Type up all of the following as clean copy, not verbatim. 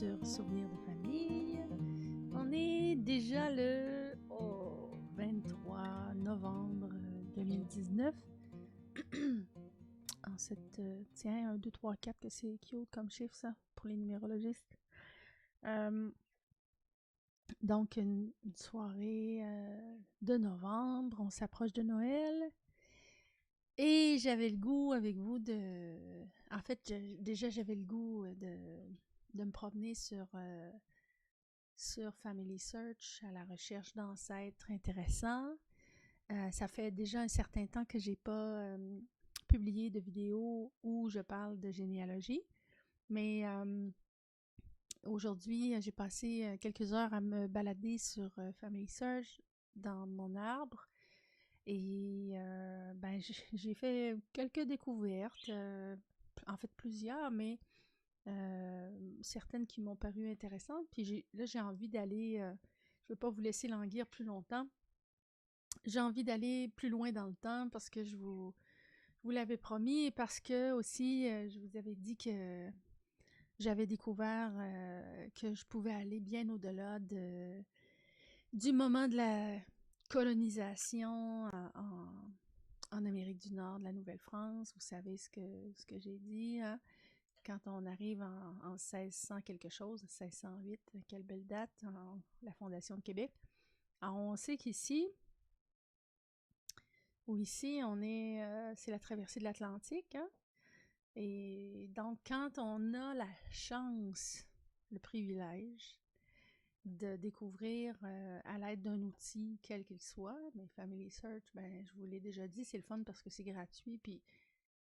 sur Souvenirs de famille. On est déjà le 23 novembre 2019. En cette, tiens, 1, 2, 3, 4, que c'est cute comme chiffre ça, pour les numérologistes. Donc, une soirée de novembre, on s'approche de Noël. Et j'avais le goût avec vous de... En fait, déjà, j'avais le goût de me promener sur Family Search à la recherche d'ancêtres intéressants. Ça fait déjà un certain temps que j'ai pas publié de vidéo où je parle de généalogie. Mais aujourd'hui, j'ai passé quelques heures à me balader sur Family Search dans mon arbre. Et ben, j'ai fait quelques découvertes, en fait plusieurs, mais certaines qui m'ont paru intéressantes. Puis là, j'ai envie d'aller, je ne vais pas vous laisser languir plus longtemps. J'ai envie d'aller plus loin dans le temps parce que je vous l'avais promis et parce que aussi, je vous avais dit que j'avais découvert que je pouvais aller bien au-delà du moment de la colonisation en Amérique du Nord, de la Nouvelle-France. Vous savez ce que j'ai dit, hein? Quand on arrive en 1600 quelque chose, 1608, quelle belle date, la fondation de Québec. Alors, on sait qu'ici, on est, c'est la traversée de l'Atlantique, hein? Et donc, quand on a la chance, le privilège de découvrir à l'aide d'un outil, quel qu'il soit, mais Family Search, ben, je vous l'ai déjà dit, c'est le fun parce que c'est gratuit, puis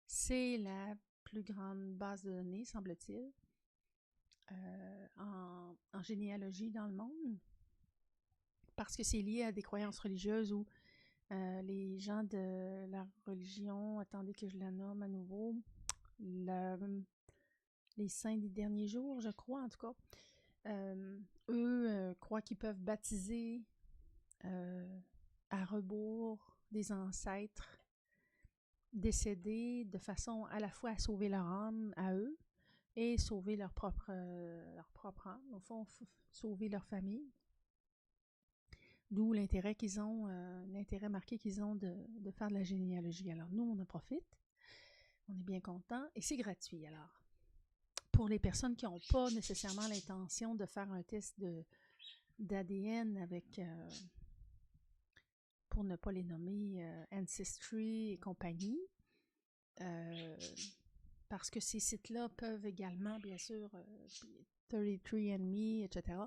c'est la plus grande base de données, semble-t-il, en généalogie dans le monde, parce que c'est lié à des croyances religieuses où les gens de la religion, attendez que je la nomme à nouveau, les saints des derniers jours, je crois en tout cas, eux croient qu'ils peuvent baptiser à rebours des ancêtres décédés de façon à la fois à sauver leur âme à eux et sauver leur propre âme, au fond, sauver leur famille. D'où l'intérêt qu'ils ont, l'intérêt marqué qu'ils ont de faire de la généalogie. Alors nous, on en profite, on est bien contents et c'est gratuit. Alors, pour les personnes qui n'ont pas nécessairement l'intention de faire un test d'ADN avec, pour ne pas les nommer, Ancestry et compagnie, parce que ces sites-là peuvent également, bien sûr, 33andMe, etc.,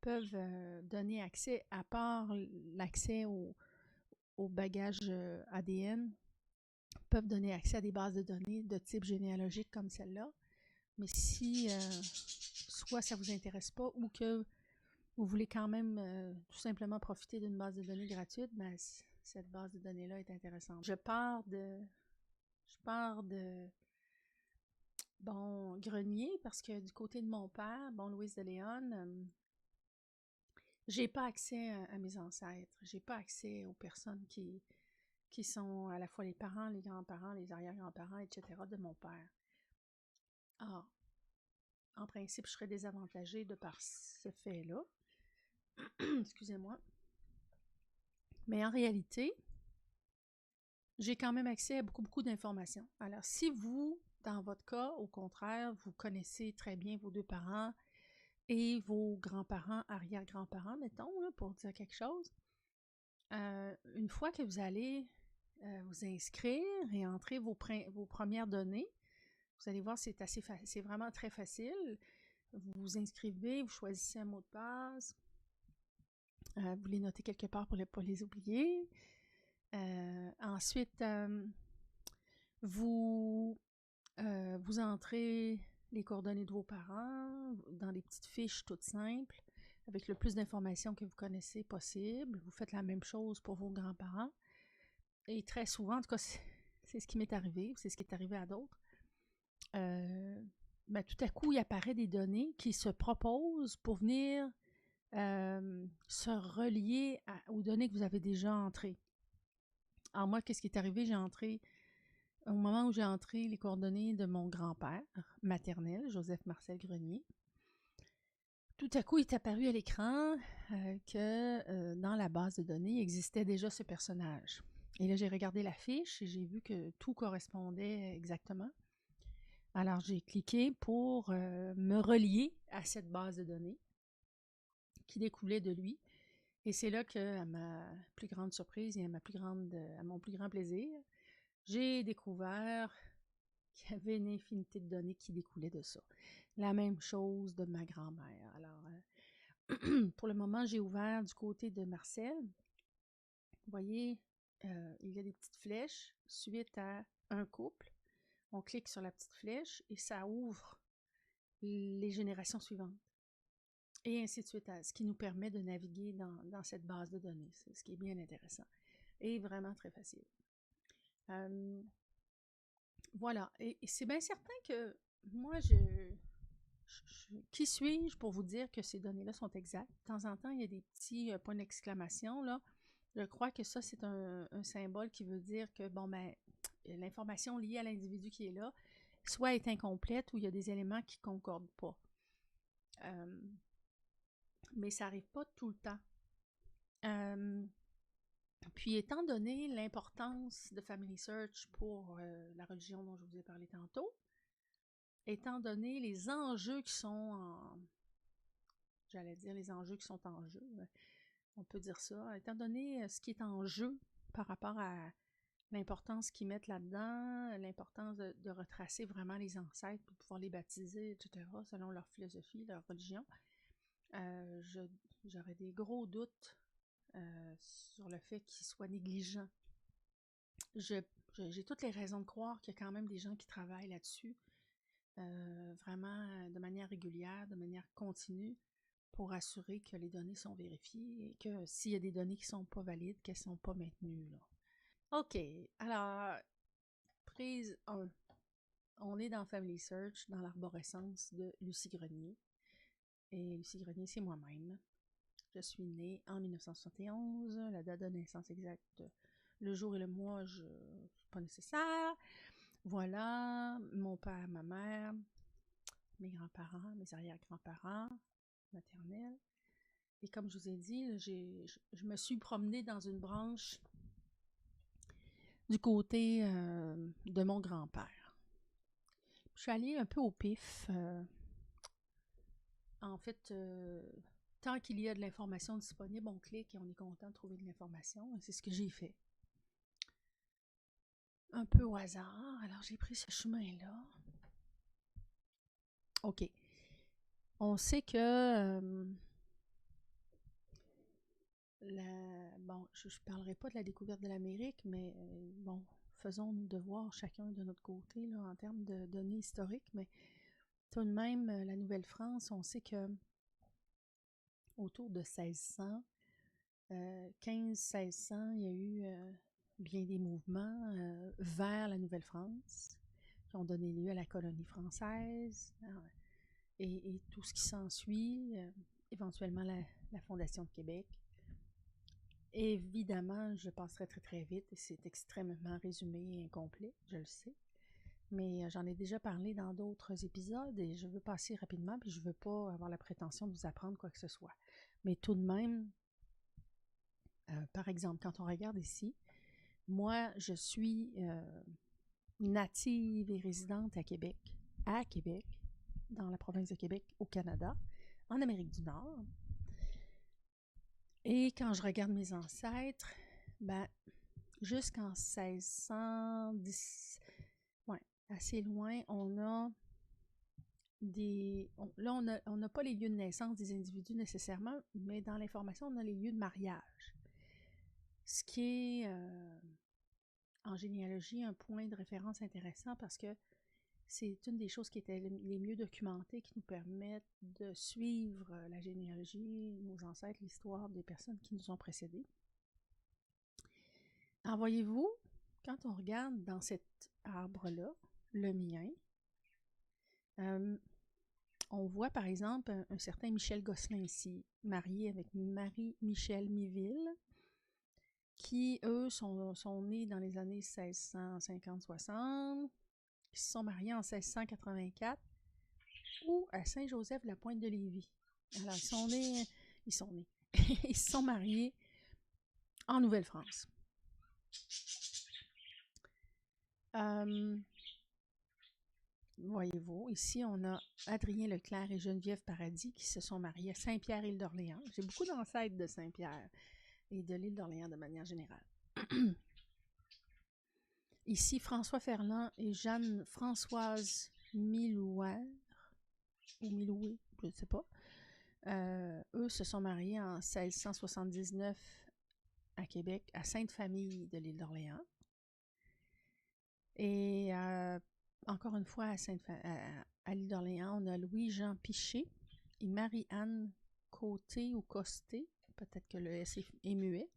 peuvent donner accès, à part l'accès au bagage ADN, peuvent donner accès à des bases de données de type généalogique comme celle-là. Mais si soit ça ne vous intéresse pas ou que vous voulez quand même tout simplement profiter d'une base de données gratuite, ben, cette base de données-là est intéressante. Je pars de bon, Grenier, parce que du côté de mon père, bon, Louise de Léon, j'ai pas accès à mes ancêtres. J'ai pas accès aux personnes qui sont à la fois les parents, les grands-parents, les arrière-grands-parents, etc. de mon père. Ah, en principe, je serais désavantagée de par ce fait-là. Excusez-moi. Mais en réalité, j'ai quand même accès à beaucoup d'informations. Alors, si vous, dans votre cas, au contraire, vous connaissez très bien vos deux parents et vos grands-parents, arrière-grands-parents, mettons, là, pour dire quelque chose, une fois que vous allez vous inscrire et entrer vos premières données, vous allez voir, c'est vraiment très facile. Vous vous inscrivez, vous choisissez un mot de passe, vous les notez quelque part pour ne pas les oublier. Ensuite, vous entrez les coordonnées de vos parents dans des petites fiches toutes simples avec le plus d'informations que vous connaissez possible. Vous faites la même chose pour vos grands-parents. Et très souvent, en tout cas, c'est ce qui m'est arrivé, c'est ce qui est arrivé à d'autres. Ben, tout à coup, il apparaît des données qui se proposent pour venir se relier aux données que vous avez déjà entrées. Alors moi, qu'est-ce qui est arrivé? Au moment où j'ai entré les coordonnées de mon grand-père maternel, Joseph Marcel Grenier, Tout à coup, il est apparu à l'écran que dans la base de données existait déjà ce personnage. Et là, j'ai regardé la fiche et j'ai vu que tout correspondait exactement. Alors, j'ai cliqué pour me relier à cette base de données qui découlait de lui. Et c'est là que, à ma plus grande surprise et à mon plus grand plaisir, j'ai découvert qu'il y avait une infinité de données qui découlaient de ça. La même chose de ma grand-mère. Alors, pour le moment, j'ai ouvert du côté de Marcel. Vous voyez, il y a des petites flèches suite à un couple. On clique sur la petite flèche et ça ouvre les générations suivantes. Et ainsi de suite, ce qui nous permet de naviguer dans cette base de données. C'est ce qui est bien intéressant et vraiment très facile. Voilà. Et c'est bien certain que moi, qui suis-je pour vous dire que ces données-là sont exactes? De temps en temps, il y a des petits points d'exclamation, là. Je crois que ça, c'est un symbole qui veut dire que, bon, ben, l'information liée à l'individu qui est là, soit est incomplète ou il y a des éléments qui ne concordent pas. Mais ça n'arrive pas tout le temps. Puis, étant donné l'importance de Family Search pour la religion dont je vous ai parlé tantôt, étant donné les enjeux qui sont j'allais dire les enjeux qui sont en jeu, on peut dire ça, étant donné ce qui est en jeu par rapport à l'importance qu'ils mettent là-dedans, l'importance de retracer vraiment les ancêtres pour pouvoir les baptiser, etc., selon leur philosophie, leur religion, j'aurais des gros doutes sur le fait qu'ils soient négligents. J'ai toutes les raisons de croire qu'il y a quand même des gens qui travaillent là-dessus, vraiment de manière régulière, de manière continue, pour assurer que les données sont vérifiées et que s'il y a des données qui ne sont pas valides, qu'elles ne sont pas maintenues, là. OK, alors, prise 1. On est dans Family Search, dans l'arborescence de Lucie Grenier. Et Lucie Grenier, c'est moi-même. Je suis née en 1971. La date de naissance exacte, le jour et le mois, c'est pas nécessaire. Voilà, mon père, ma mère, mes grands-parents, mes arrière-grands-parents maternels. Et comme je vous ai dit, là, je me suis promenée dans une branche du côté de mon grand-père. Je suis allée un peu au pif. En fait, tant qu'il y a de l'information disponible, on clique et on est content de trouver de l'information. Et c'est ce que j'ai fait. Un peu au hasard. Alors, j'ai pris ce chemin-là. OK. On sait que bon, je ne parlerai pas de la découverte de l'Amérique, mais bon, faisons nos devoirs chacun de notre côté là, en termes de données historiques. Mais tout de même, la Nouvelle-France, on sait que autour de 1600, 15-1600, il y a eu bien des mouvements vers la Nouvelle-France qui ont donné lieu à la colonie française et tout ce qui s'ensuit, éventuellement la Fondation de Québec. Évidemment, je passerai très très vite et c'est extrêmement résumé et incomplet, je le sais. Mais j'en ai déjà parlé dans d'autres épisodes et je veux passer rapidement puis je ne veux pas avoir la prétention de vous apprendre quoi que ce soit. Mais tout de même, par exemple, quand on regarde ici, moi, je suis native et résidente à Québec, dans la province de Québec, au Canada, en Amérique du Nord. Et quand je regarde mes ancêtres, ben, jusqu'en 1610, ouais, assez loin, on a là, on n'a pas les lieux de naissance des individus nécessairement, mais dans l'information, on a les lieux de mariage. Ce qui est, en généalogie, un point de référence intéressant parce que c'est une des choses qui étaient les mieux documentées, qui nous permettent de suivre la généalogie, nos ancêtres, l'histoire des personnes qui nous ont précédés. Alors, voyez-vous, quand on regarde dans cet arbre-là, le mien, on voit par exemple un certain Michel Gosselin ici, marié avec Marie-Michel Miville, qui, eux, sont nés dans les années 1650-60, qui se sont mariés en 1684, ou à Saint-Joseph-la-Pointe-de-Lévis. Alors, ils sont nés, ils se sont mariés en Nouvelle-France. Voyez-vous, ici, on a Adrien Leclerc et Geneviève Paradis qui se sont mariés à Saint-Pierre-Île-d'Orléans. J'ai beaucoup d'ancêtres de Saint-Pierre et de l'île d'Orléans de manière générale. Ici, François Ferland et Jeanne-Françoise Milouer, ou Miloué, je ne sais pas. Eux se sont mariés en 1679 à Québec, à Sainte-Famille de l'île d'Orléans. Et encore une fois, à l'île d'Orléans, on a Louis-Jean Piché et Marie-Anne Côté ou Costé, peut-être que le S est muet,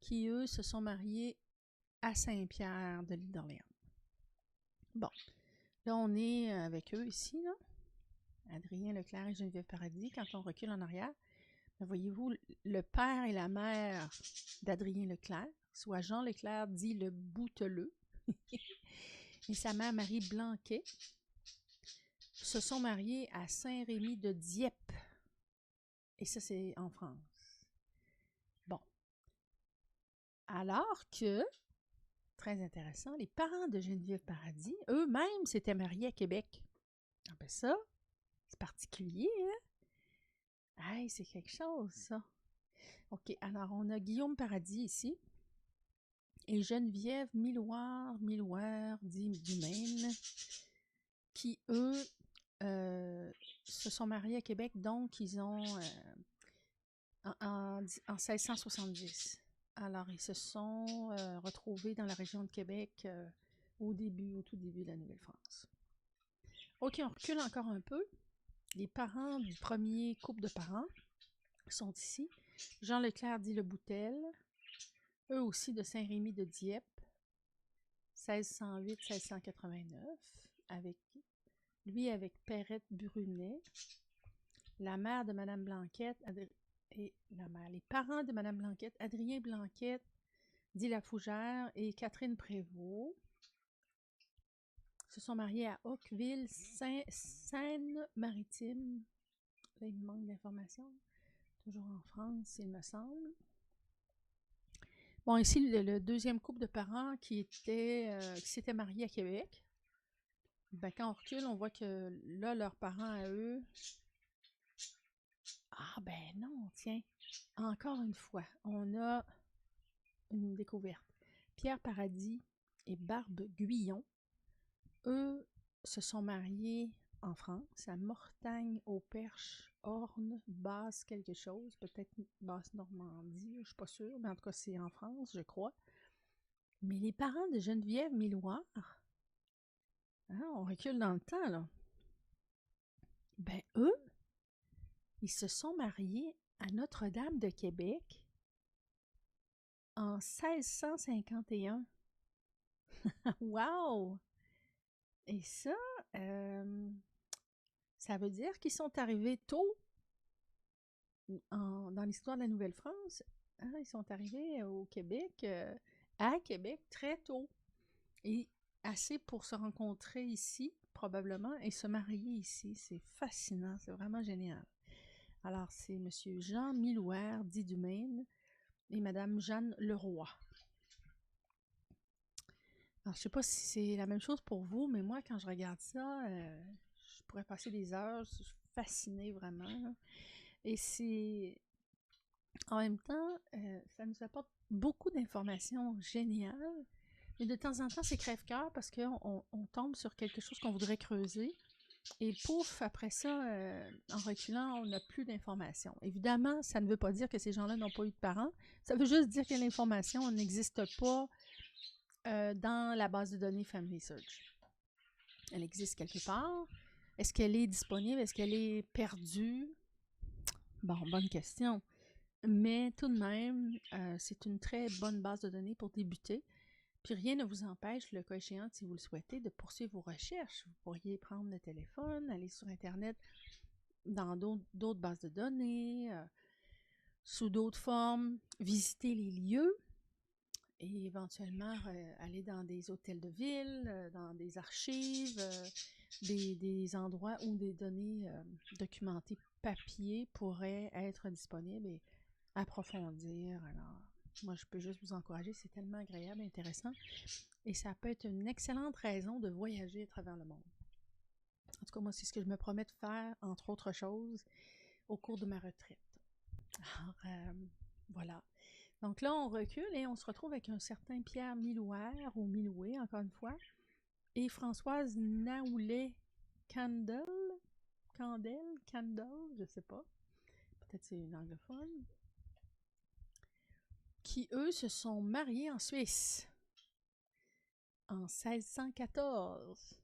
qui, eux, se sont mariés à Saint-Pierre de l'île d'Orléans. Bon, là, on est avec eux ici, là. Adrien Leclerc et Geneviève Paradis. Quand on recule en arrière, voyez-vous, le père et la mère d'Adrien Leclerc, soit Jean Leclerc dit le Bouteleux, et sa mère Marie Blanquet, se sont mariés à Saint-Rémy de Dieppe. Et ça, c'est en France. Bon. Alors que, très intéressant, les parents de Geneviève Paradis, eux-mêmes, s'étaient mariés à Québec. Ah ben ça, c'est particulier, hein? Hey, c'est quelque chose, ça. OK, alors on a Guillaume Paradis ici. Et Geneviève Milouer dit Dumaine, qui, eux, se sont mariés à Québec, donc ils ont en 1670. Alors, ils se sont retrouvés dans la région de Québec au tout début de la Nouvelle-France. OK, on recule encore un peu. Les parents du premier couple de parents sont ici. Jean Leclerc dit le Boutel, eux aussi de Saint-Rémy de Dieppe, 1608-1689, avec Perrette Brunet, la mère de Madame Blanquette, les parents de Madame Blanquette, Adrien Blanquette, dit la Fougère et Catherine Prévost, se sont mariés à Hocqueville, Seine-Maritime. Là, il me manque d'informations. Toujours en France, il me semble. Bon, ici, le deuxième couple de parents qui s'était marié à Québec. Ben, quand on recule, on voit que là, leurs parents à eux... Ah ben non, tiens. Encore une fois, on a une découverte. Pierre Paradis et Barbe Guyon, eux, se sont mariés en France, à Mortagne-au-Perche, Orne, Basse quelque chose, peut-être Basse-Normandie, je ne suis pas sûre, mais en tout cas, c'est en France, je crois. Mais les parents de Geneviève Milouer, hein, on recule dans le temps, là. Ben, eux, ils se sont mariés à Notre-Dame de Québec en 1651. Wow! Et ça, ça veut dire qu'ils sont arrivés tôt dans l'histoire de la Nouvelle-France. Hein, ils sont arrivés au Québec, à Québec, très tôt. Et assez pour se rencontrer ici, probablement, et se marier ici. C'est fascinant, c'est vraiment génial. Alors, c'est M. Jean Milouer, dit Dumaine, et Mme Jeanne Leroy. Alors, je ne sais pas si c'est la même chose pour vous, mais moi, quand je regarde ça, je pourrais passer des heures, je suis fascinée vraiment. Là. Et c'est... En même temps, ça nous apporte beaucoup d'informations géniales, mais de temps en temps, c'est crève-cœur parce qu'on tombe sur quelque chose qu'on voudrait creuser. Et pouf, après ça, en reculant, on n'a plus d'informations. Évidemment, ça ne veut pas dire que ces gens-là n'ont pas eu de parents. Ça veut juste dire que l'information n'existe pas dans la base de données Family Search. Elle existe quelque part. Est-ce qu'elle est disponible? Est-ce qu'elle est perdue? Bon, bonne question. Mais tout de même, c'est une très bonne base de données pour débuter. Puis rien ne vous empêche, le cas échéant, si vous le souhaitez, de poursuivre vos recherches. Vous pourriez prendre le téléphone, aller sur Internet dans d'autres bases de données, sous d'autres formes, visiter les lieux et éventuellement aller dans des hôtels de ville, dans des archives, des endroits où des données documentées papier pourrait être disponible et approfondir. Alors, moi, je peux juste vous encourager. C'est tellement agréable, intéressant. Et ça peut être une excellente raison de voyager à travers le monde. En tout cas, moi, c'est ce que je me promets de faire, entre autres choses, au cours de ma retraite. Alors, voilà. Donc là, on recule et on se retrouve avec un certain Pierre Milouère, ou Miloué, encore une fois, et Françoise Naoulet-Candel, je sais pas, peut-être c'est une anglophone, qui, eux, se sont mariés en Suisse, en 1614.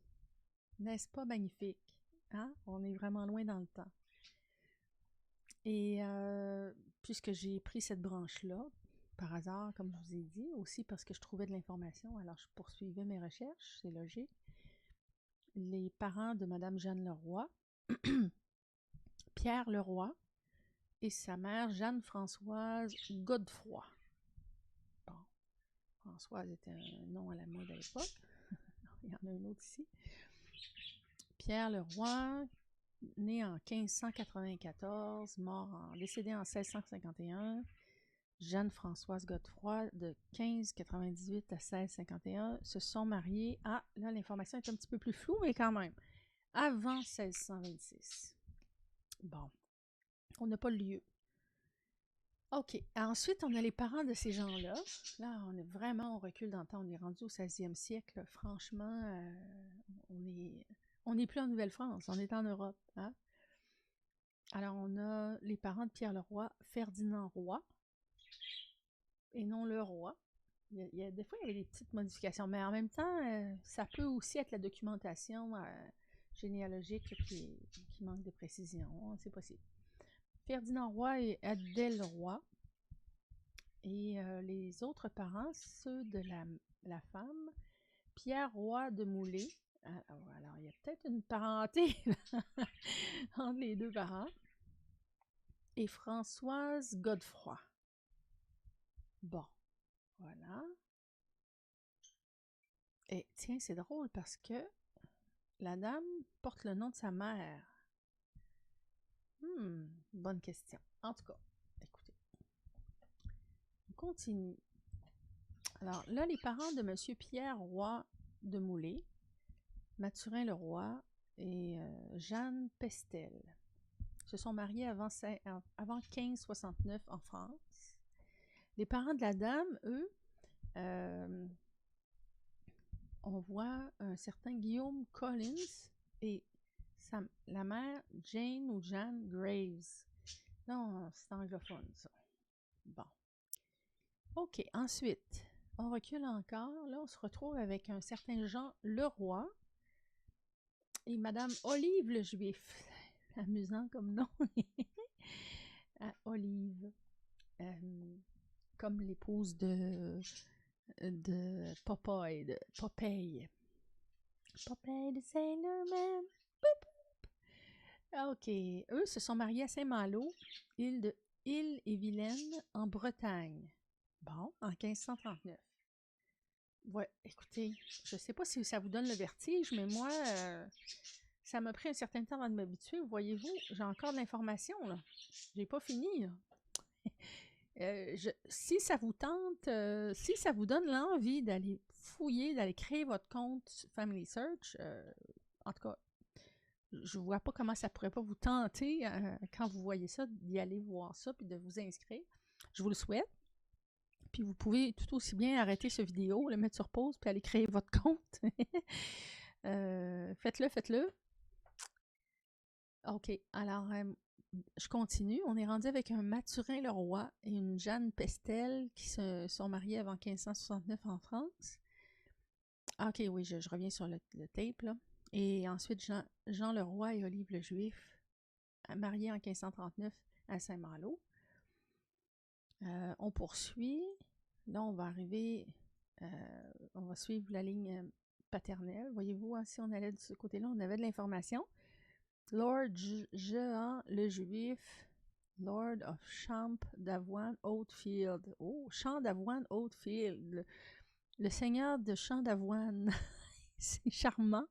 N'est-ce pas magnifique? Hein? On est vraiment loin dans le temps. Et puisque j'ai pris cette branche-là, par hasard, comme je vous ai dit, aussi parce que je trouvais de l'information, alors je poursuivais mes recherches, c'est logique. Les parents de Madame Jeanne Leroy, Pierre Leroy, et sa mère Jeanne-Françoise Godefroy. Bon, Françoise était un nom à la mode à l'époque. Il y en a un autre ici. Pierre Leroy, né en 1594, décédé en 1651. Jeanne-Françoise Godefroy, de 1598 à 1651, se sont mariés à, là l'information est un petit peu plus floue, mais quand même, avant 1626. Bon, on n'a pas le lieu. OK, ensuite, on a les parents de ces gens-là. Là, on recule dans le temps, on est rendu au 16e siècle. Franchement, on n'est plus en Nouvelle-France, on est en Europe. Hein? Alors, on a les parents de Pierre Leroy, Ferdinand Roy, et non le roi. Des fois, il y avait des petites modifications, mais en même temps, ça peut aussi être la documentation généalogique qui manque de précision. C'est possible. Ferdinand Roy et Adèle Roy. Et les autres parents, ceux de la femme, Pierre Roy de Moulay. Alors, il y a peut-être une parenté entre les deux parents. Et Françoise Godefroy. Bon, voilà. Et tiens, c'est drôle parce que la dame porte le nom de sa mère. Bonne question. En tout cas, écoutez. On continue. Alors là, les parents de M. Pierre Roy de Moulay, Mathurin Leroy et Jeanne Pestel, se sont mariés avant 1569 en France. Les parents de la dame, eux, on voit un certain Guillaume Collins et la mère Jane ou Jeanne Graves. Non, c'est anglophone, ça. Bon. OK, ensuite, on recule encore. Là, on se retrouve avec un certain Jean Leroy et Madame Olive le Juif. Amusant comme nom. Olive. Comme l'épouse de Popeye. Popeye de Saint-Germain. OK. Eux se sont mariés à Saint-Malo, île-et-Vilaine, en Bretagne. Bon, en 1539. Ouais, écoutez, je ne sais pas si ça vous donne le vertige, mais moi, ça m'a pris un certain temps avant de m'habituer. Voyez-vous, j'ai encore de l'information, là. J'ai pas fini, là. Si ça vous tente, si ça vous donne l'envie d'aller fouiller, d'aller créer votre compte Family Search, en tout cas, je vois pas comment ça pourrait pas vous tenter quand vous voyez ça, d'y aller voir ça puis de vous inscrire. Je vous le souhaite. Puis vous pouvez tout aussi bien arrêter cette vidéo, le mettre sur pause puis aller créer votre compte. Faites-le. OK, alors je continue. On est rendu avec un Mathurin Leroy et une Jeanne Pestel qui se sont mariés avant 1569 en France. OK, oui, je reviens sur le tape, là. Et ensuite, Jean Leroy et Olive le Juif, mariés en 1539 à Saint-Malo. On poursuit. Là, on va arriver, on va suivre la ligne paternelle. Voyez-vous, hein, si on allait de ce côté-là, on avait de l'information. Lord Jehan le Juif, Lord of Champ d'Avoine Oatfield. Oh, Champ d'Avoine Oatfield. Le seigneur de Champ d'Avoine. C'est charmant.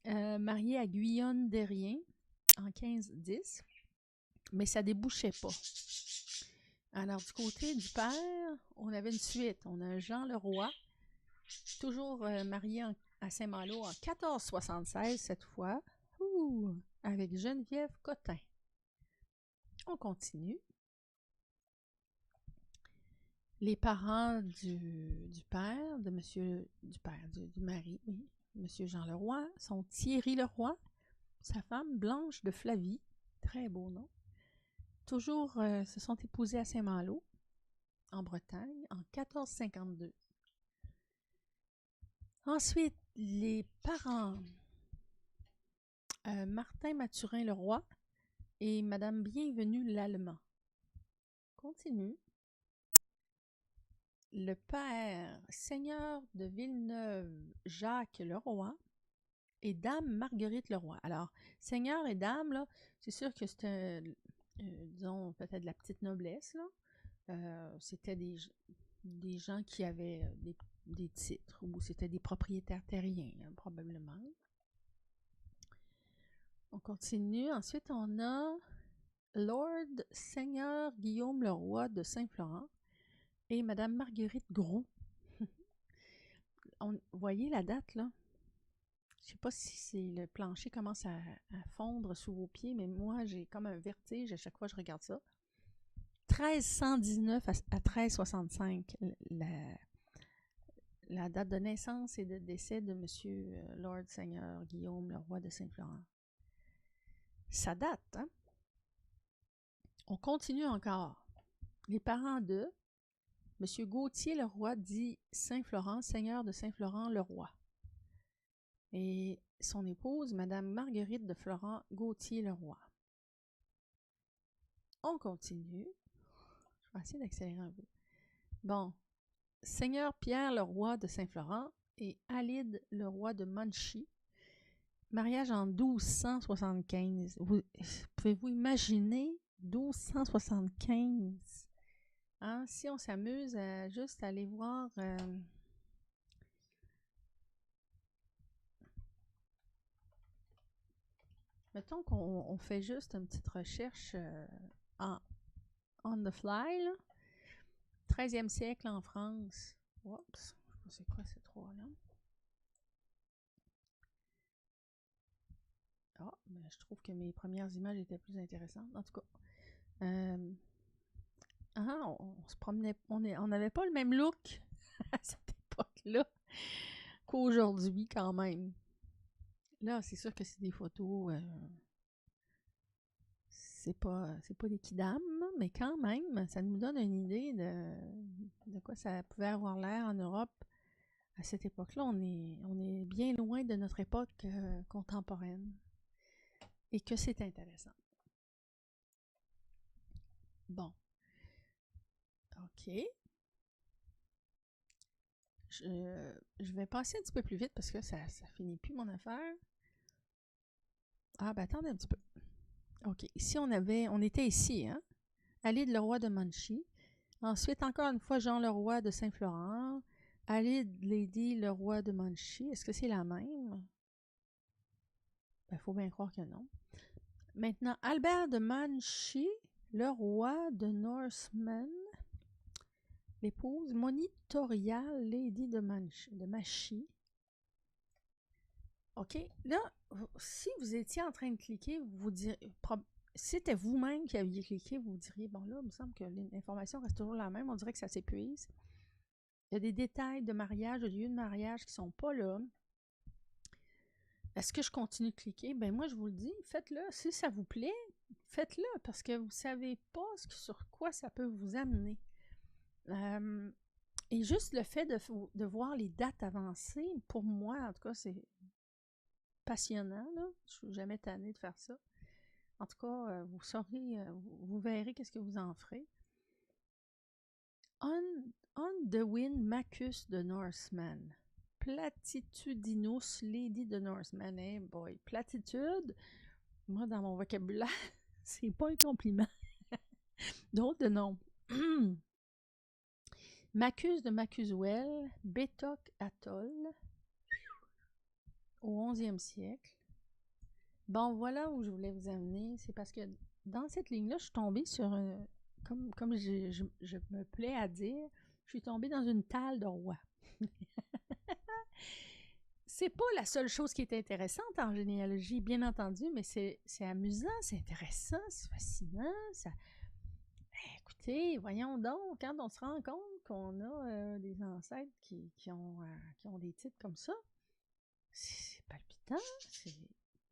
Marié à Guyonne d'Herrien en 1510. mais ça débouchait pas. Alors, du côté du père, on avait une suite. On a Jean Leroy, toujours marié à Saint-Malo en 1476 cette fois, avec Geneviève Cotin. On continue. Les parents du père, de monsieur, du mari, oui, monsieur Jean Leroy, sont Thierry Leroy, sa femme Blanche de Flavie, très beau nom. Toujours se sont épousés à Saint-Malo, en Bretagne, en 1452. Ensuite, les parents Martin Mathurin Leroy et Madame Bienvenue Lallemand. Continue. Le père, seigneur de Villeneuve, Jacques Leroy, et Dame Marguerite Leroy. Alors, seigneur et dame, là, c'est sûr que c'était, disons, peut-être de la petite noblesse, là. C'était des gens qui avaient des titres, ou c'était des propriétaires terriens, hein, probablement. On continue. Ensuite, on a Lord Seigneur Guillaume Leroy de Saint-Florent et Madame Marguerite Gros. Vous voyez la date, là? Je ne sais pas si le plancher commence à fondre sous vos pieds, mais moi, j'ai comme un vertige à chaque fois que je regarde ça. 1319 à 1365, la date de naissance et de décès de M. Lord Seigneur Guillaume Leroy de Saint-Florent. Ça date, hein? On continue encore. Les parents de M. Gauthier Leroy dit Saint-Florent, seigneur de Saint-Florent Leroy. Et son épouse, Mme Marguerite de Florent Gauthier Leroy. On continue. Je vais essayer d'accélérer un peu. Bon. Seigneur Pierre Leroy de Saint-Florent et Alide Leroy de Monchy. Mariage en 1275. Pouvez-vous imaginer 1275? Hein? Si on s'amuse à juste aller voir... mettons qu'on fait juste une petite recherche on the fly, là. 13e siècle en France. Oups, c'est quoi ces trois-là? Ah, mais je trouve que mes premières images étaient plus intéressantes. En tout cas, on se promenait, on n'avait pas le même look à cette époque-là qu'aujourd'hui quand même. Là, c'est sûr que c'est des photos, c'est pas des kidam, mais quand même, ça nous donne une idée de quoi ça pouvait avoir l'air en Europe à cette époque-là. On est bien loin de notre époque contemporaine. Et que c'est intéressant. Bon. OK. Je vais passer un petit peu plus vite parce que ça finit plus mon affaire. Ah, ben attendez un petit peu. OK. Ici, on était ici, hein? Alide Leroy de Monchy. Ensuite, encore une fois, Jean Leroy de Saint-Florent. Alide Lady Leroy de Monchy. Est-ce que c'est la même? Ben, faut bien croire que non. Maintenant, Albert de Monchy, le roi de Norseman, l'épouse monitoriale Lady de Machy. OK, là, si vous étiez en train de cliquer, vous diriez, si c'était vous-même qui aviez cliqué, vous diriez, bon là, il me semble que l'information reste toujours la même, on dirait que ça s'épuise. Il y a des détails de mariage, de lieu de mariage qui ne sont pas là. Est-ce que je continue de cliquer? Ben moi, je vous le dis, faites-le. Si ça vous plaît, faites-le parce que vous ne savez pas sur quoi ça peut vous amener. Et juste le fait de voir les dates avancées, pour moi, en tout cas, c'est passionnant. Là. Je ne suis jamais tannée de faire ça. En tout cas, vous saurez, vous verrez qu'est-ce que vous en ferez. On the Wind Macus de Norseman. Platitudinus Lady de Norseman. Hey boy, platitude, moi dans mon vocabulaire, c'est pas un compliment. Drôle de nom. Macus de Macuswell, Bétoc Atoll, au 11e siècle. Bon, voilà où je voulais vous amener. C'est parce que dans cette ligne-là, je suis tombée sur comme je me plais à dire, je suis tombée dans une talle de roi. C'est pas la seule chose qui est intéressante en généalogie, bien entendu, mais c'est amusant, c'est intéressant, c'est fascinant. Écoutez, voyons donc, quand on se rend compte qu'on a des ancêtres qui ont des titres comme ça, c'est palpitant.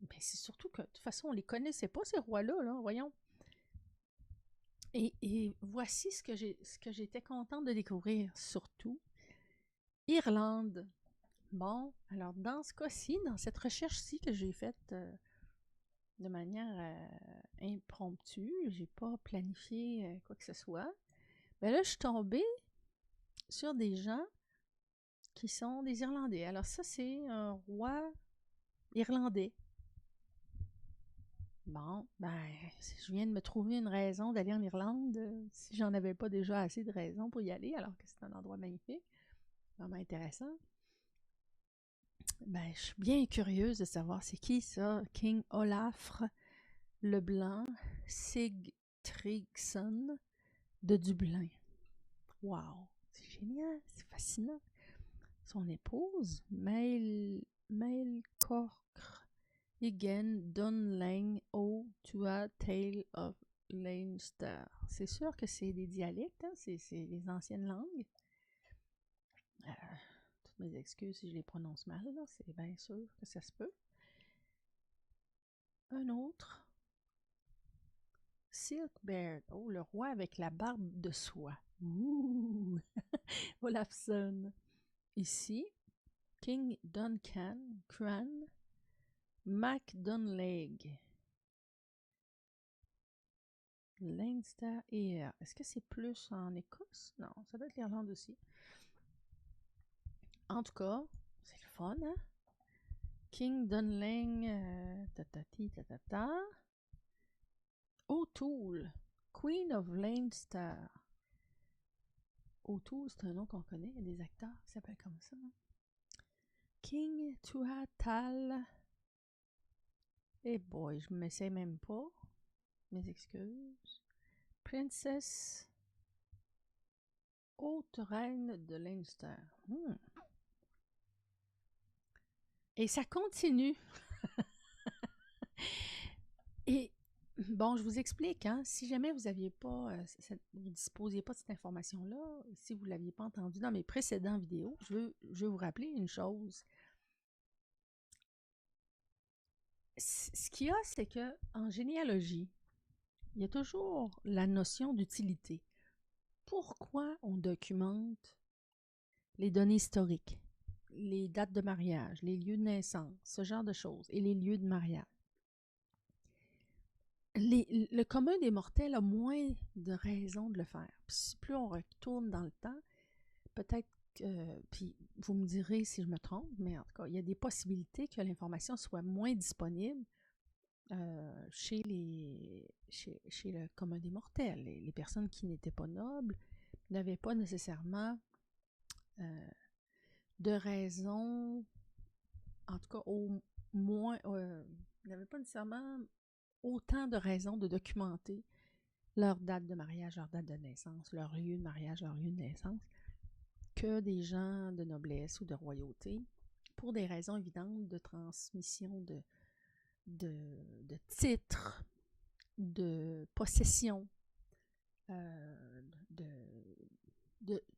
Mais c'est surtout que, de toute façon, on les connaissait pas, ces rois-là, là, voyons. Et voici ce que j'étais contente de découvrir, surtout. Irlande. Bon, alors dans ce cas-ci, dans cette recherche-ci que j'ai faite de manière impromptue, j'ai pas planifié quoi que ce soit, ben là, je suis tombée sur des gens qui sont des Irlandais. Alors ça, c'est un roi irlandais. Bon, ben, je viens de me trouver une raison d'aller en Irlande, si j'en avais pas déjà assez de raisons pour y aller, alors que c'est un endroit magnifique, vraiment intéressant. Ben, je suis bien curieuse de savoir c'est qui ça, King Olaf le Blanc Sigtryggson de Dublin. Wow, c'est génial, c'est fascinant. Son épouse, Maelcorcr Igen Dunlang O Tua Tale of Leinster. C'est sûr que c'est des dialectes, hein? C'est les anciennes langues. Toutes mes excuses si je les prononce mal, là. C'est bien sûr que ça se peut. Un autre. Silkbeard. Oh, le roi avec la barbe de soie. Ouh! Olafson. Ici, King Duncan Cran MacDonlag. Leinster et est-ce que c'est plus en Écosse? Non, ça doit être l'Irlande aussi. En tout cas, c'est le fun, hein? King Dunlang, tatati, tatata. O'Toole, Queen of Leinster. O'Toole, c'est un nom qu'on connaît, il y a des acteurs qui s'appellent comme ça. Hein? King Tuathal. Eh boy, je m'essaie même pas. Mes excuses. Princess. Haute reine de Leinster. Et ça continue. Et bon, je vous explique, hein, si jamais vous aviez pas, vous disposiez pas de cette information-là, si vous ne l'aviez pas entendue dans mes précédentes vidéos, je veux vous rappeler une chose. Ce qu'il y a, c'est que en généalogie, il y a toujours la notion d'utilité. Pourquoi on documente les données historiques, les dates de mariage, les lieux de naissance, ce genre de choses, et les lieux de mariage? Le commun des mortels a moins de raisons de le faire. Puis plus on retourne dans le temps, peut-être que, puis vous me direz si je me trompe, mais en tout cas, il y a des possibilités que l'information soit moins disponible chez le commun des mortels. Les personnes qui n'étaient pas nobles n'avaient pas nécessairement de raison, en tout cas au moins, n'avaient pas nécessairement autant de raisons de documenter leur date de mariage, leur date de naissance, leur lieu de mariage, leur lieu de naissance, que des gens de noblesse ou de royauté, pour des raisons évidentes de transmission de titres, de possession,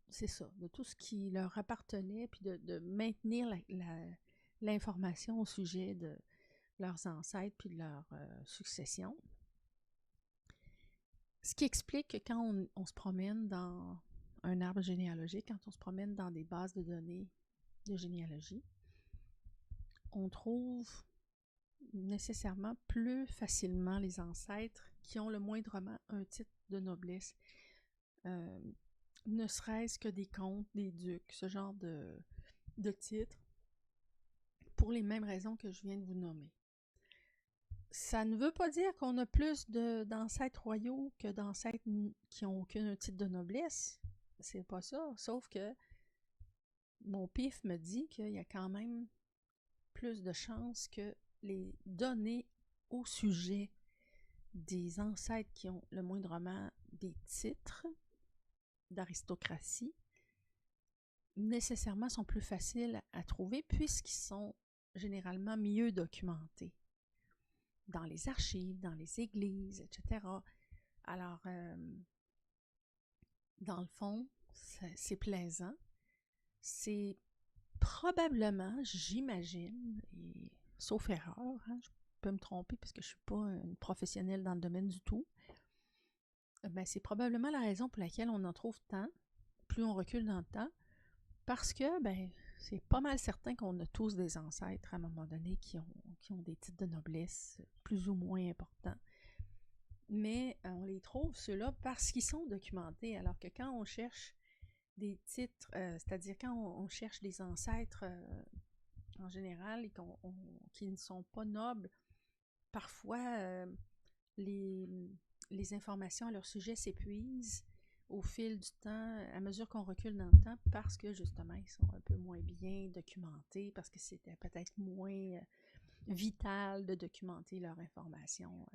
c'est ça, de tout ce qui leur appartenait, puis de maintenir l'information au sujet de leurs ancêtres puis de leur succession. Ce qui explique que quand on se promène dans un arbre généalogique, quand on se promène dans des bases de données de généalogie, on trouve nécessairement plus facilement les ancêtres qui ont le moindrement un titre de noblesse, ne serait-ce que des comtes, des ducs, ce genre de titres, pour les mêmes raisons que je viens de vous nommer. Ça ne veut pas dire qu'on a plus d'ancêtres royaux que d'ancêtres qui n'ont aucun titre de noblesse. C'est pas ça. Sauf que mon pif me dit qu'il y a quand même plus de chances que les données au sujet des ancêtres qui ont le moindrement des titres d'aristocratie, nécessairement sont plus faciles à trouver puisqu'ils sont généralement mieux documentés dans les archives, dans les églises, etc. Alors, dans le fond, c'est plaisant. C'est probablement, j'imagine, et sauf erreur, hein, je peux me tromper parce que je ne suis pas une professionnelle dans le domaine du tout, ben, c'est probablement la raison pour laquelle on en trouve tant, plus on recule dans le temps, parce que ben, c'est pas mal certain qu'on a tous des ancêtres à un moment donné qui ont des titres de noblesse plus ou moins importants. Mais on les trouve, ceux-là, parce qu'ils sont documentés, alors que quand on cherche des titres, c'est-à-dire quand on cherche des ancêtres en général et qui ne sont pas nobles, parfois les informations à leur sujet s'épuisent au fil du temps, à mesure qu'on recule dans le temps, parce que justement, ils sont un peu moins bien documentés, parce que c'était peut-être moins vital de documenter leur information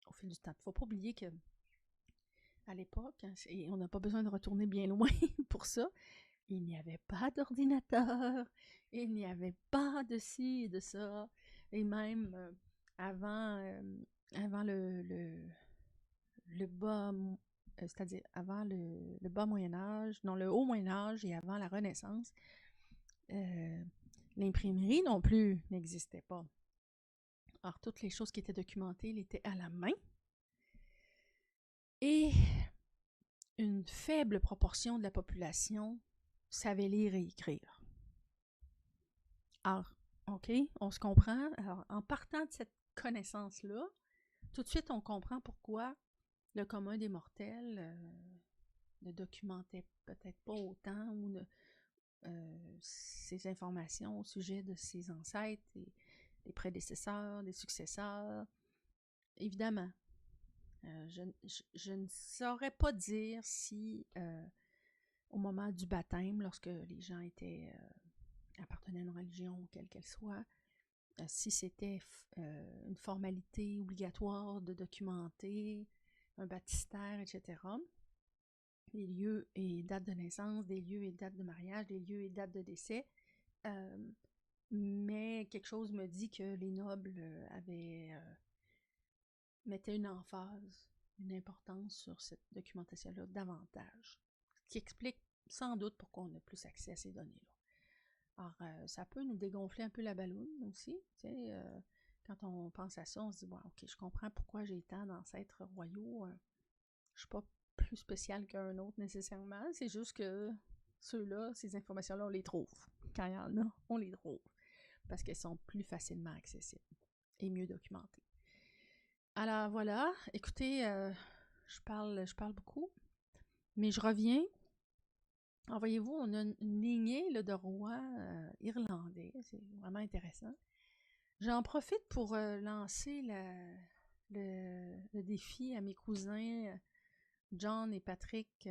au fil du temps. Il ne faut pas oublier que à l'époque, et on n'a pas besoin de retourner bien loin pour ça, il n'y avait pas d'ordinateur, il n'y avait pas de ci et de ça, et même avant le bas, c'est-à-dire avant le bas Moyen-Âge, non, le haut Moyen-Âge et avant la Renaissance, l'imprimerie non plus n'existait pas. Alors, toutes les choses qui étaient documentées, elles étaient à la main. Et une faible proportion de la population savait lire et écrire. Alors, OK, on se comprend. Alors, en partant de cette connaissance-là, tout de suite, on comprend pourquoi le commun des mortels ne documentait peut-être pas autant ou ces informations au sujet de ses ancêtres, des prédécesseurs, des successeurs. Évidemment, je ne saurais pas dire si au moment du baptême, lorsque les gens appartenaient à une religion, quelle qu'elle soit, si c'était une formalité obligatoire de documenter un baptistère, etc., des lieux et dates de naissance, des lieux et dates de mariage, des lieux et dates de décès. Mais quelque chose me dit que les nobles mettaient une emphase, une importance sur cette documentation-là davantage. Ce qui explique sans doute pourquoi on a plus accès à ces données-là. Alors, ça peut nous dégonfler un peu la balloune aussi. Tu sais, quand on pense à ça, on se dit, bon, OK, je comprends pourquoi j'ai tant d'ancêtres royaux. Je suis pas plus spécial qu'un autre nécessairement. C'est juste que ceux-là, ces informations-là, on les trouve. Quand il y en a, on les trouve. Parce qu'elles sont plus facilement accessibles et mieux documentées. Alors voilà, écoutez, je parle beaucoup, mais je reviens. Alors voyez-vous, on a une lignée là, de rois irlandais, c'est vraiment intéressant. J'en profite pour lancer le défi à mes cousins John et Patrick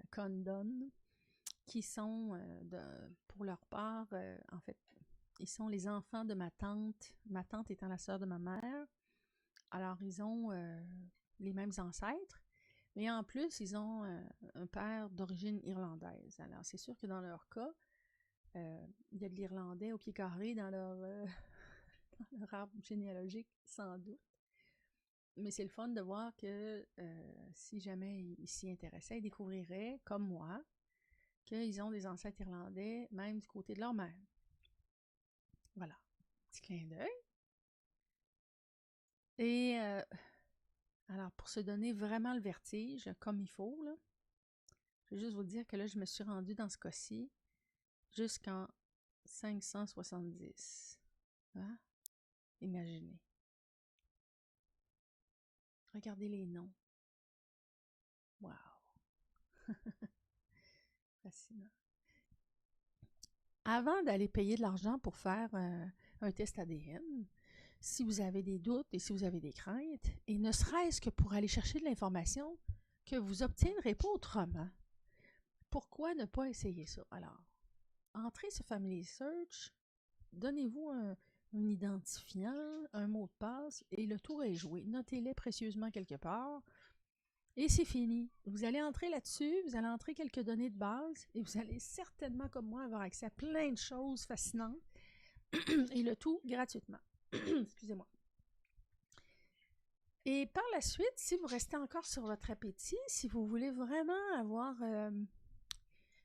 Condon, qui sont, pour leur part, en fait, ils sont les enfants de ma tante étant la sœur de ma mère. Alors, ils ont les mêmes ancêtres, mais en plus, ils ont un père d'origine irlandaise. Alors, c'est sûr que dans leur cas, il y a de l'irlandais au pied carré dans leur arbre généalogique, sans doute. Mais c'est le fun de voir que si jamais ils s'y intéressaient, ils découvriraient, comme moi, qu'ils ont des ancêtres irlandais, même du côté de leur mère. Voilà. Petit clin d'œil. Et alors, pour se donner vraiment le vertige, comme il faut, là, je vais juste vous dire que là, je me suis rendue dans ce cas-ci jusqu'en 570. Hein? Imaginez. Regardez les noms. Wow! Fascinant. Avant d'aller payer de l'argent pour faire un test ADN, si vous avez des doutes et si vous avez des craintes, et ne serait-ce que pour aller chercher de l'information que vous n'obtiendrez pas autrement, pourquoi ne pas essayer ça? Alors, entrez sur Family Search, donnez-vous un identifiant, un mot de passe, et le tour est joué. Notez-les précieusement quelque part. Et c'est fini. Vous allez entrer là-dessus, vous allez entrer quelques données de base, et vous allez certainement, comme moi, avoir accès à plein de choses fascinantes, et le tout gratuitement. Excusez-moi. Et par la suite, si vous restez encore sur votre appétit, si vous voulez vraiment avoir...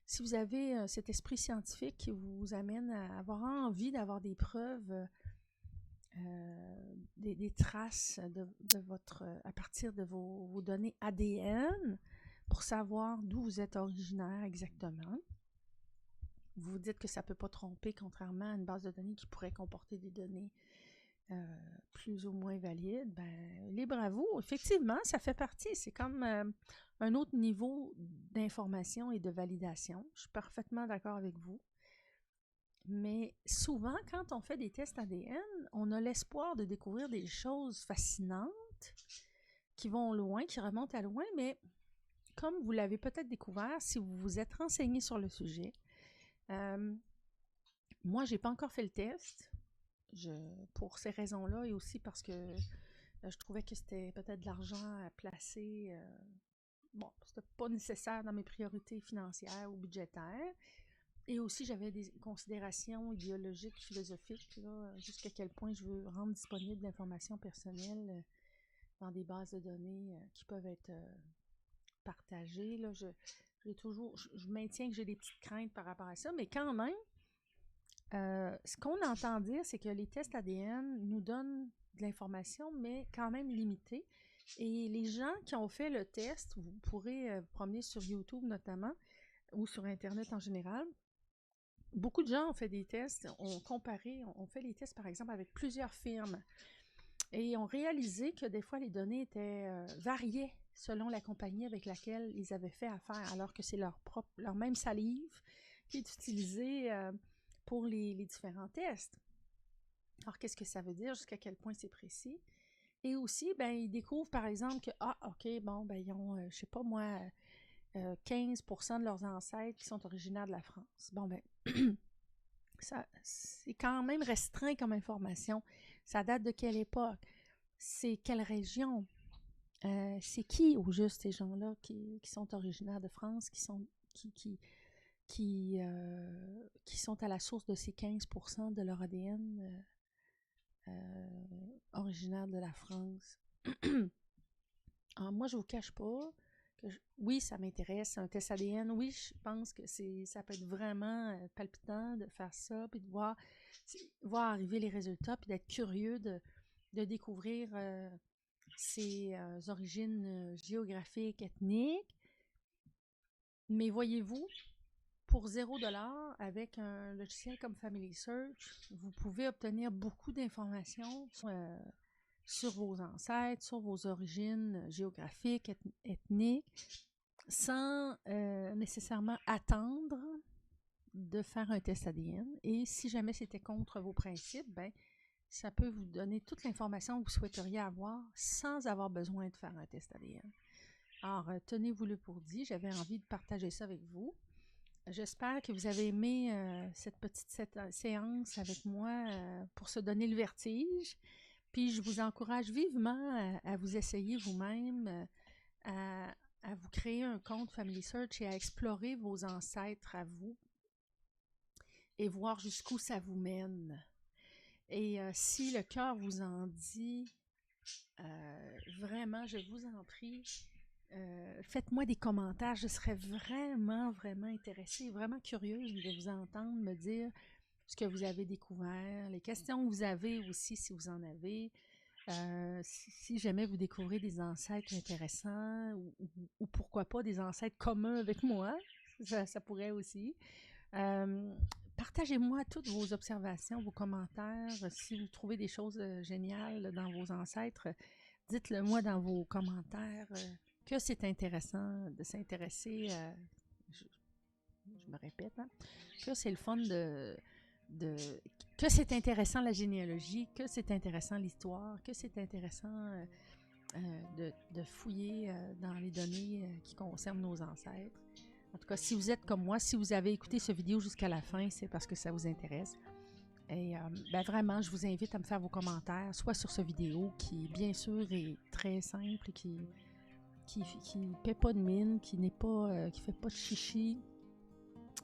si vous avez cet esprit scientifique qui vous amène à avoir envie d'avoir des preuves, des traces de votre, à partir de vos données ADN, pour savoir d'où vous êtes originaire exactement. Vous vous dites que ça ne peut pas tromper, contrairement à une base de données qui pourrait comporter des données plus ou moins valides. Ben, libre à vous. Effectivement, ça fait partie. C'est comme un autre niveau d'information et de validation. Je suis parfaitement d'accord avec vous. Mais souvent, quand on fait des tests ADN, on a l'espoir de découvrir des choses fascinantes qui vont loin, qui remontent à loin, mais comme vous l'avez peut-être découvert, si vous vous êtes renseigné sur le sujet, moi, je n'ai pas encore fait le test. Pour ces raisons-là et aussi parce que je trouvais que c'était peut-être de l'argent à placer. Bon, c'était pas nécessaire dans mes priorités financières ou budgétaires. Et aussi, j'avais des considérations idéologiques, philosophiques, là, jusqu'à quel point je veux rendre disponible l'information personnelle dans des bases de données qui peuvent être partagées. Là, je maintiens que j'ai des petites craintes par rapport à ça, mais quand même, ce qu'on entend dire, c'est que les tests ADN nous donnent de l'information, mais quand même limitée. Et les gens qui ont fait le test, vous pourrez vous promener sur YouTube notamment, ou sur Internet en général. Beaucoup de gens ont fait des tests, ont comparé, ont fait les tests par exemple avec plusieurs firmes et ont réalisé que des fois les données étaient variées selon la compagnie avec laquelle ils avaient fait affaire, alors que c'est leur même salive qui est utilisée pour les différents tests. Alors, qu'est-ce que ça veut dire? Jusqu'à quel point c'est précis? Et aussi, ben, ils découvrent, par exemple, que, OK, bon, ben, ils ont, je sais pas moi, 15% de leurs ancêtres qui sont originaires de la France. Bon, ben, ça, c'est quand même restreint comme information. Ça date de quelle époque? C'est quelle région? C'est qui, au juste, ces gens-là qui sont originaires de France, qui sont à la source de ces 15% de leur ADN originaire de la France. Alors, moi, je ne vous cache pas que oui, ça m'intéresse, un test ADN. Oui, je pense que ça peut être vraiment palpitant de faire ça, puis de voir arriver les résultats, puis d'être curieux de découvrir ses origines géographiques, ethniques. Mais voyez-vous, pour 0$ avec un logiciel comme Family Search, vous pouvez obtenir beaucoup d'informations sur vos ancêtres, sur vos origines géographiques, ethniques, sans nécessairement attendre de faire un test ADN. Et si jamais c'était contre vos principes, ben, ça peut vous donner toute l'information que vous souhaiteriez avoir sans avoir besoin de faire un test ADN. Alors, tenez-vous-le pour dit, j'avais envie de partager ça avec vous. J'espère que vous avez aimé cette petite séance avec moi pour se donner le vertige. Puis je vous encourage vivement à vous essayer vous-même, à vous créer un compte Family Search et à explorer vos ancêtres à vous et voir jusqu'où ça vous mène. Et si le cœur vous en dit, vraiment, je vous en prie, faites-moi des commentaires. Je serais vraiment, vraiment intéressée, vraiment curieuse de vous entendre me dire ce que vous avez découvert, les questions que vous avez aussi, si vous en avez. Si jamais vous découvrez des ancêtres intéressants ou pourquoi pas des ancêtres communs avec moi, ça pourrait aussi. Partagez-moi toutes vos observations, vos commentaires. Si vous trouvez des choses géniales dans vos ancêtres, dites-le moi dans vos commentaires. Que c'est intéressant de s'intéresser à... Je me répète, hein, que c'est le fun que c'est intéressant la généalogie, que c'est intéressant l'histoire, que c'est intéressant de fouiller dans les données qui concernent nos ancêtres. En tout cas, si vous êtes comme moi, si vous avez écouté cette vidéo jusqu'à la fin, c'est parce que ça vous intéresse. Et ben vraiment, je vous invite à me faire vos commentaires, soit sur cette vidéo qui, bien sûr, est très simple, qui paie pas de mine, qui fait pas de chichi,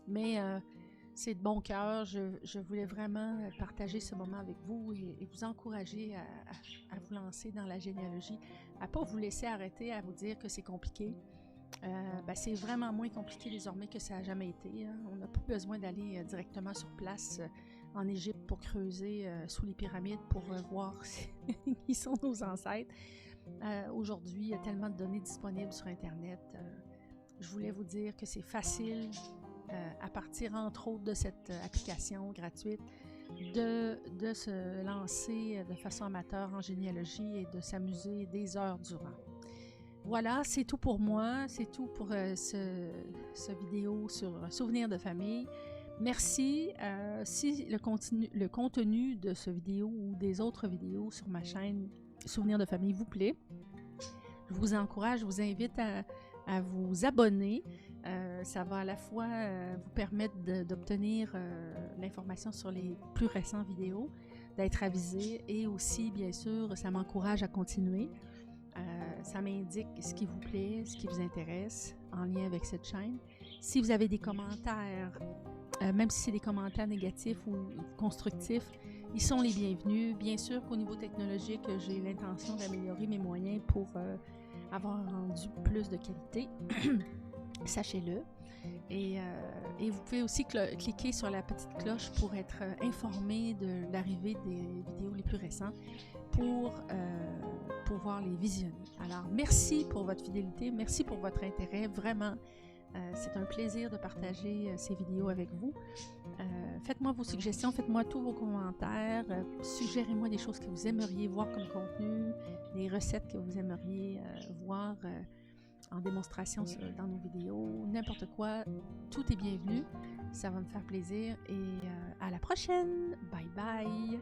mais c'est de bon cœur. Je voulais vraiment partager ce moment avec vous et vous encourager à vous lancer dans la généalogie, à ne pas vous laisser arrêter, à vous dire que c'est compliqué. Ben c'est vraiment moins compliqué désormais que ça n'a jamais été. Hein. On n'a pas besoin d'aller directement sur place en Égypte pour creuser sous les pyramides pour voir qui sont nos ancêtres. Aujourd'hui, il y a tellement de données disponibles sur Internet. Je voulais vous dire que c'est facile, à partir entre autres de cette application gratuite, de se lancer de façon amateur en généalogie et de s'amuser des heures durant. Voilà, c'est tout pour moi, c'est tout pour ce vidéo sur souvenirs de famille. Merci. Si le contenu de ce vidéo ou des autres vidéos sur ma chaîne Souvenirs de famille vous plaît, je vous encourage, je vous invite à vous abonner. Ça va à la fois vous permettre d'obtenir l'information sur les plus récentes vidéos, d'être avisé, et aussi, bien sûr, ça m'encourage à continuer. Ça m'indique ce qui vous plaît, ce qui vous intéresse en lien avec cette chaîne. Si vous avez des commentaires, même si c'est des commentaires négatifs ou constructifs, ils sont les bienvenus. Bien sûr qu'au niveau technologique, j'ai l'intention d'améliorer mes moyens pour avoir rendu plus de qualité. Sachez-le. Et vous pouvez aussi cliquer sur la petite cloche pour être informé de l'arrivée des vidéos les plus récentes pour pouvoir les visionner. Alors, merci pour votre fidélité, merci pour votre intérêt. Vraiment, c'est un plaisir de partager ces vidéos avec vous. Faites-moi vos suggestions, faites-moi tous vos commentaires, suggérez-moi des choses que vous aimeriez voir comme contenu, des recettes que vous aimeriez voir en démonstration dans nos vidéos, n'importe quoi, tout est bienvenu. Ça va me faire plaisir et à la prochaine. Bye bye!